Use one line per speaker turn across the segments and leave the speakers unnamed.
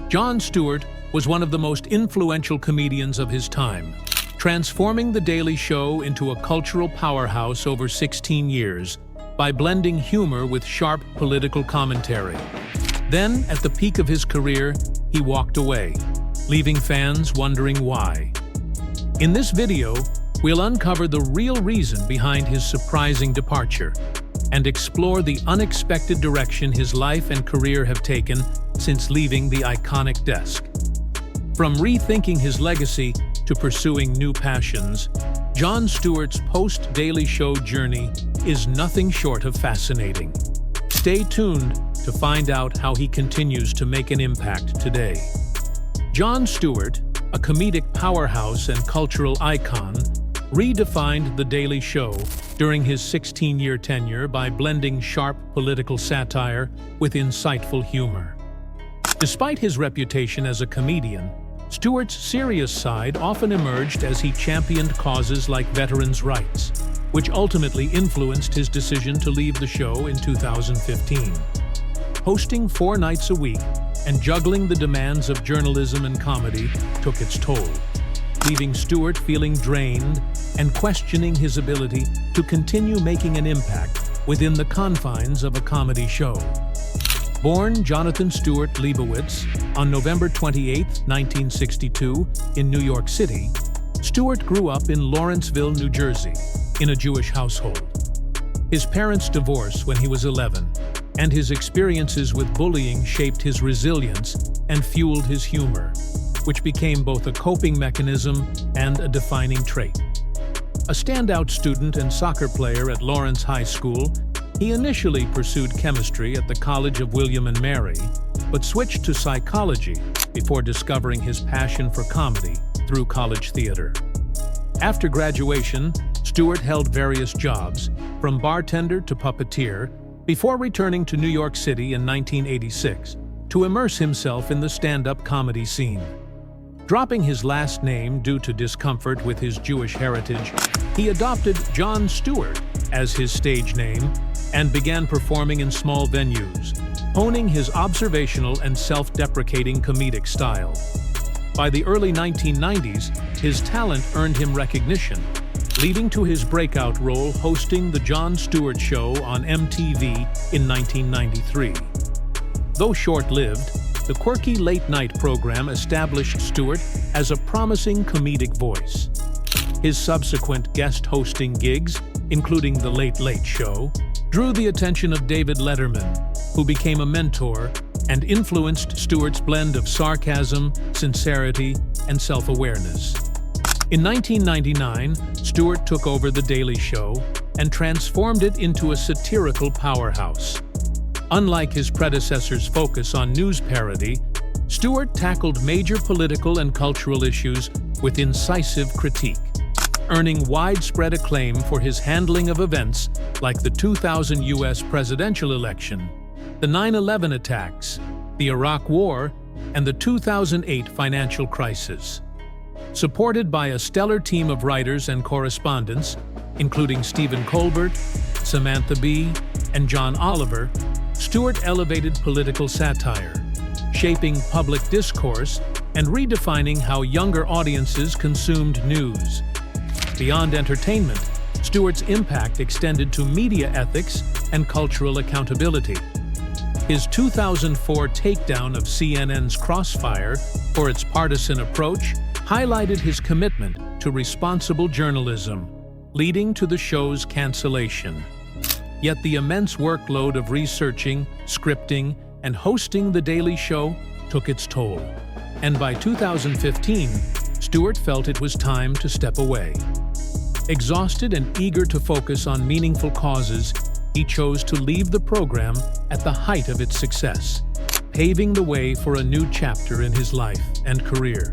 Jon Stewart was one of the most influential comedians of his time, transforming The Daily Show into a cultural powerhouse over 16 years by blending humor with sharp political commentary. Then, at the peak of his career, he walked away, leaving fans wondering why. In this video, we'll uncover the real reason behind his surprising departure and explore the unexpected direction his life and career have taken since leaving the iconic desk. From rethinking his legacy to pursuing new passions, Jon Stewart's post-Daily Show journey is nothing short of fascinating. Stay tuned to find out how he continues to make an impact today. Jon Stewart, a comedic powerhouse and cultural icon, redefined The Daily Show during his 16-year tenure by blending sharp political satire with insightful humor. Despite his reputation as a comedian, Stewart's serious side often emerged as he championed causes like veterans' rights, which ultimately influenced his decision to leave the show in 2015. Hosting 4 nights a week and juggling the demands of journalism and comedy took its toll, leaving Stewart feeling drained and questioning his ability to continue making an impact within the confines of a comedy show. Born Jonathan Stewart Leibowitz on November 28, 1962, in New York City, Stewart grew up in Lawrenceville, New Jersey, in a Jewish household. His parents divorced when he was 11, and his experiences with bullying shaped his resilience and fueled his humor, which became both a coping mechanism and a defining trait. A standout student and soccer player at Lawrence High School, he initially pursued chemistry at the College of William and Mary, but switched to psychology before discovering his passion for comedy through college theater. After graduation, Stewart held various jobs, from bartender to puppeteer, before returning to New York City in 1986 to immerse himself in the stand-up comedy scene. Dropping his last name due to discomfort with his Jewish heritage, he adopted Jon Stewart as his stage name and began performing in small venues, honing his observational and self-deprecating comedic style. By the early 1990s, his talent earned him recognition, leading to his breakout role hosting The Jon Stewart Show on MTV in 1993. Though short-lived, the quirky late-night program established Stewart as a promising comedic voice. His subsequent guest hosting gigs, including The Late Late Show, drew the attention of David Letterman, who became a mentor and influenced Stewart's blend of sarcasm, sincerity, and self-awareness. In 1999, Stewart took over The Daily Show and transformed it into a satirical powerhouse. Unlike his predecessor's focus on news parody, Stewart tackled major political and cultural issues with incisive critique, earning widespread acclaim for his handling of events like the 2000 U.S. presidential election, the 9/11 attacks, the Iraq War, and the 2008 financial crisis. Supported by a stellar team of writers and correspondents, including Stephen Colbert, Samantha Bee, and John Oliver, Stewart elevated political satire, shaping public discourse and redefining how younger audiences consumed news. Beyond entertainment, Stewart's impact extended to media ethics and cultural accountability. His 2004 takedown of CNN's Crossfire for its partisan approach highlighted his commitment to responsible journalism, leading to the show's cancellation. Yet the immense workload of researching, scripting, and hosting The Daily Show took its toll, and by 2015, Stewart felt it was time to step away. Exhausted and eager to focus on meaningful causes, he chose to leave the program at the height of its success, paving the way for a new chapter in his life and career.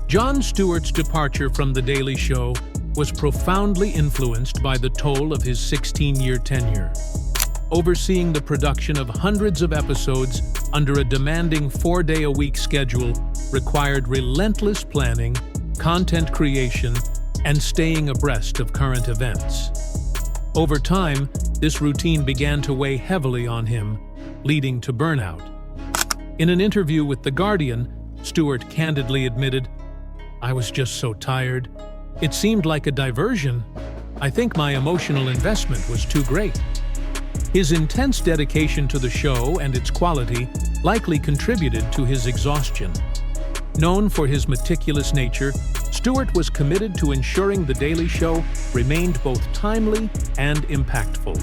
Jon Stewart's departure from The Daily Show was profoundly influenced by the toll of his 16-year tenure. Overseeing the production of hundreds of episodes under a demanding 4-day-a-week schedule required relentless planning, content creation, and staying abreast of current events. Over time, this routine began to weigh heavily on him, leading to burnout. In an interview with The Guardian, Stewart candidly admitted, "I was just so tired. It seemed like a diversion. I think my emotional investment was too great." His intense dedication to the show and its quality likely contributed to his exhaustion. Known for his meticulous nature, Stewart was committed to ensuring The Daily Show remained both timely and impactful.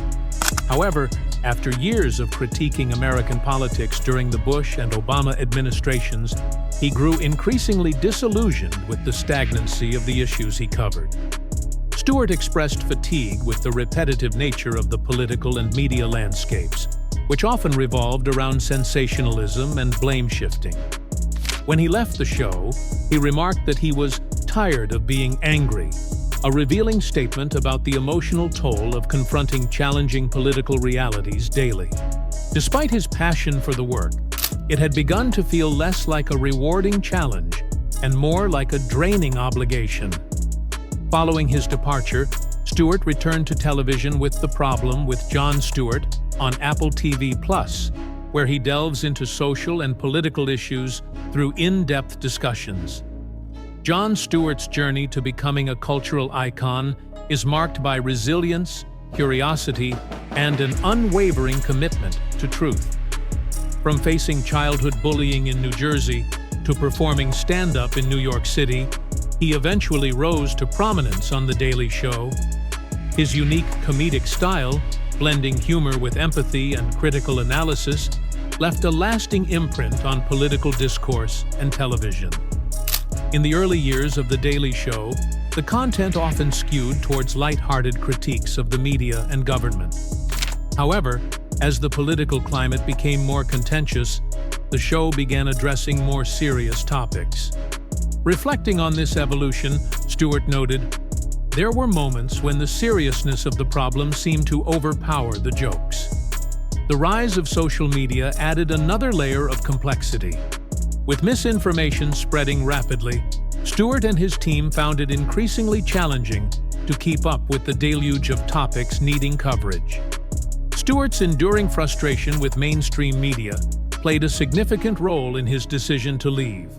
However, after years of critiquing American politics during the Bush and Obama administrations, he grew increasingly disillusioned with the stagnancy of the issues he covered. Stewart expressed fatigue with the repetitive nature of the political and media landscapes, which often revolved around sensationalism and blame-shifting. When he left the show, he remarked that he was tired of being angry, a revealing statement about the emotional toll of confronting challenging political realities daily. Despite his passion for the work, it had begun to feel less like a rewarding challenge and more like a draining obligation. Following his departure, Stewart returned to television with The Problem with Jon Stewart on Apple TV+, where he delves into social and political issues through in-depth discussions. Jon Stewart's journey to becoming a cultural icon is marked by resilience, curiosity, and an unwavering commitment to truth. From facing childhood bullying in New Jersey to performing stand-up in New York City, he eventually rose to prominence on The Daily Show. His unique comedic style, blending humor with empathy and critical analysis, left a lasting imprint on political discourse and television. In the early years of The Daily Show, the content often skewed towards light-hearted critiques of the media and government. However, as the political climate became more contentious, the show began addressing more serious topics. Reflecting on this evolution, Stewart noted, "There were moments when the seriousness of the problem seemed to overpower the jokes." The rise of social media added another layer of complexity. With misinformation spreading rapidly, Stewart and his team found it increasingly challenging to keep up with the deluge of topics needing coverage. Stewart's enduring frustration with mainstream media played a significant role in his decision to leave.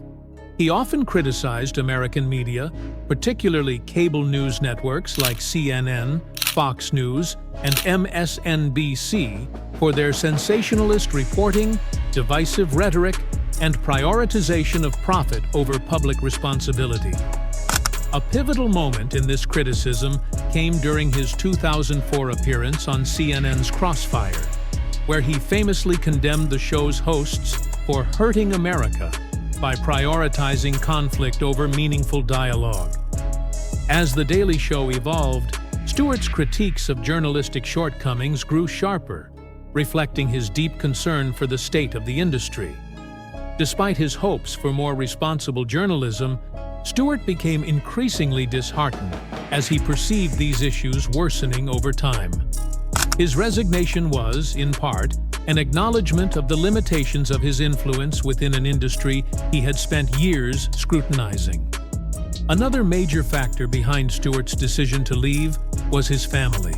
He often criticized American media, particularly cable news networks like CNN, Fox News, and MSNBC, for their sensationalist reporting, divisive rhetoric, and prioritization of profit over public responsibility. A pivotal moment in this criticism came during his 2004 appearance on CNN's Crossfire, where he famously condemned the show's hosts for hurting America by prioritizing conflict over meaningful dialogue. As The Daily Show evolved, Stewart's critiques of journalistic shortcomings grew sharper, reflecting his deep concern for the state of the industry. Despite his hopes for more responsible journalism, Stewart became increasingly disheartened as he perceived these issues worsening over time. His resignation was, in part, an acknowledgement of the limitations of his influence within an industry he had spent years scrutinizing. Another major factor behind Stewart's decision to leave was his family.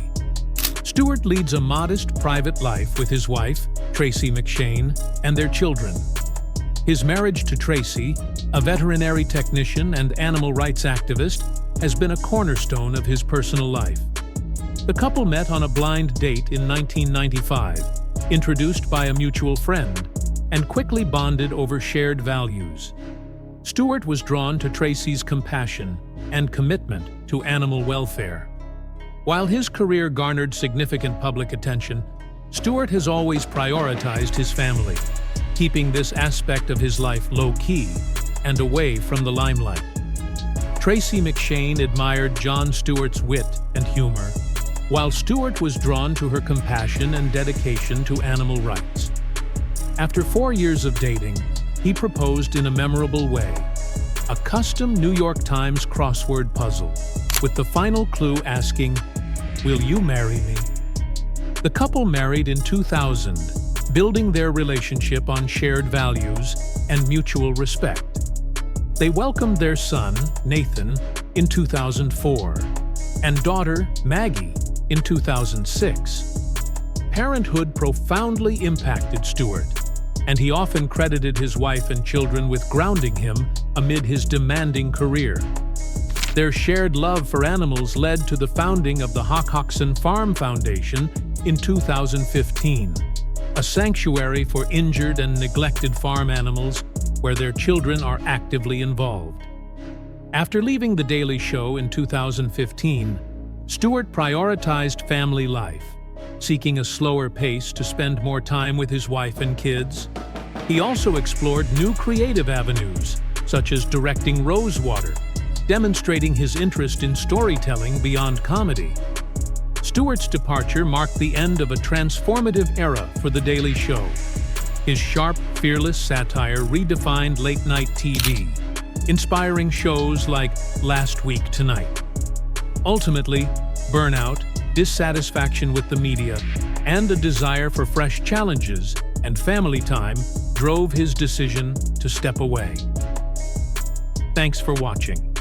Stewart leads a modest private life with his wife, Tracy McShane, and their children. His marriage to Tracy, a veterinary technician and animal rights activist, has been a cornerstone of his personal life. The couple met on a blind date in 1995, introduced by a mutual friend, and quickly bonded over shared values. Stewart was drawn to Tracy's compassion and commitment to animal welfare. While his career garnered significant public attention, Stewart has always prioritized his family, keeping this aspect of his life low-key and away from the limelight. Tracy McShane admired Jon Stewart's wit and humor, while Stewart was drawn to her compassion and dedication to animal rights. After 4 years of dating, he proposed in a memorable way, a custom New York Times crossword puzzle, with the final clue asking, "Will you marry me?" The couple married in 2000, building their relationship on shared values and mutual respect. They welcomed their son, Nathan, in 2004, and daughter, Maggie, in 2006. Parenthood profoundly impacted Stewart, and he often credited his wife and children with grounding him amid his demanding career. Their shared love for animals led to the founding of the Hockhoxen Farm Foundation in 2015, a sanctuary for injured and neglected farm animals where their children are actively involved. After leaving The Daily Show in 2015, Stewart prioritized family life, seeking a slower pace to spend more time with his wife and kids. He also explored new creative avenues, such as directing Rosewater, demonstrating his interest in storytelling beyond comedy. Stewart's departure marked the end of a transformative era for The Daily Show. His sharp, fearless satire redefined late-night TV, inspiring shows like Last Week Tonight. Ultimately, burnout, dissatisfaction with the media, and a desire for fresh challenges and family time drove his decision to step away. Thanks for watching.